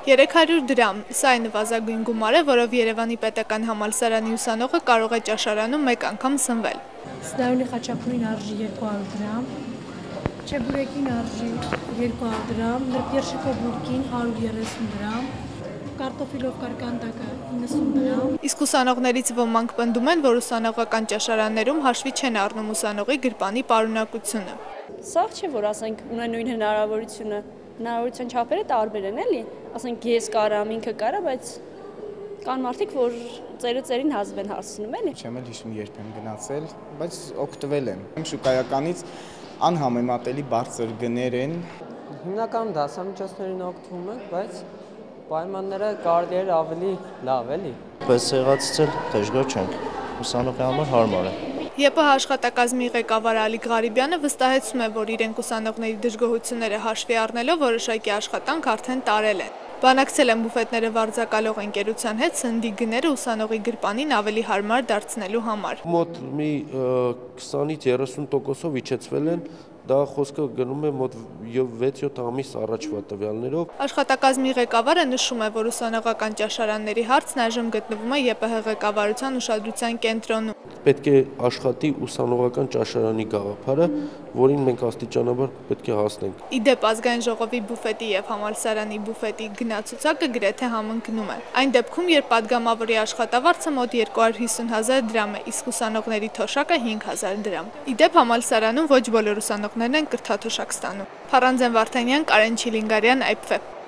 300 դրամ, սա է նվազագույն գումարը, որով Երևանի պետական համալսարանի ուսանողը կարող է ճաշարանում մեկ անգամ սնվել։ Սնայունի խաչապուրին արժի 200 դրամ, չեբուրեկին արժի 200 դրամ, նրբերշիկո բուրկին 130 դրամ, կարտոֆիլով կարկանդակը 90 դրամ։ Իսկ ուսանողներից ոմանք պնդում են, որ ուսանողական ճաշարաններում հաշվի չեն առնում ուսանողի գրպանի պարունակությունը։ Սաղ չէ, որ ասենք ունեն նույն հնարավորության չափերը տարբեր են, էլի, ասենք ես կարամ, ինքը կարա, բայց կան մարդիկ, որ ծերին հազիվ են հասցնում, էլի։ Չեմ էլ հիշում երբ եմ գնացել, բայց օգտվել եմ։ Շուկայականից անհամեմատելի բարձր գներ են։ Հիմնականում դասամիջոցներին օգտվում ենք, բայց պայմանները կարելի էր ավելի լավ, էլի։ Բայց եղածից էլ դժգոհ չենք, ուսանողի համար հարմար է։ ԵՊՀ աշխատակազմի ղեկավար Ալիկ Ղարիբյանը վստահեցնում է, որ իրենք ուսանողների դժգոհությունները հաշվի առնելով որոշակի աշխատանք արդեն տարել են։ Բանակցել են բուֆետները վարձակալող ընկերության հետ սննդի գները ուսանողի գրպանին ավելի հարմար դարձնելու համար։ Մոտ մի 20-ից 30%-ով իջեցվել են, դա խոսքը գնում է մոտ 6-7 ամիս առաջվա տվյալներով։ Աշխատակազմի ղեկավարը նշում է, որ ուսանողական ճաշարանների հարցն այժմ գտնվում է ԵՊՀ ղեկավարության ուշադրության կենտրոնում։ Պետք է աշխատի ուսանողական ճաշարանի գաղափարը, որին մենք աստիճանաբար պետք է հասնենք։ Իդեպ ազգային ժողովի բուֆետի եւ համալսարանի բուֆետի գնացուցակը գրեթե համընկնում է։ Այն դեպքում, երբ падգամավորի աշխատավարձը մոտ 250,000 դրամ է, իսկ ուսանողների թոշակը 5,000 դրամ։ Իդեպ համալսարանում ոչ բոլոր ուսանողներն են կրթաթոշակ ստանում։ Փառանձեն Վարդանյան, Կարեն Չիլինգարյան, IPFE։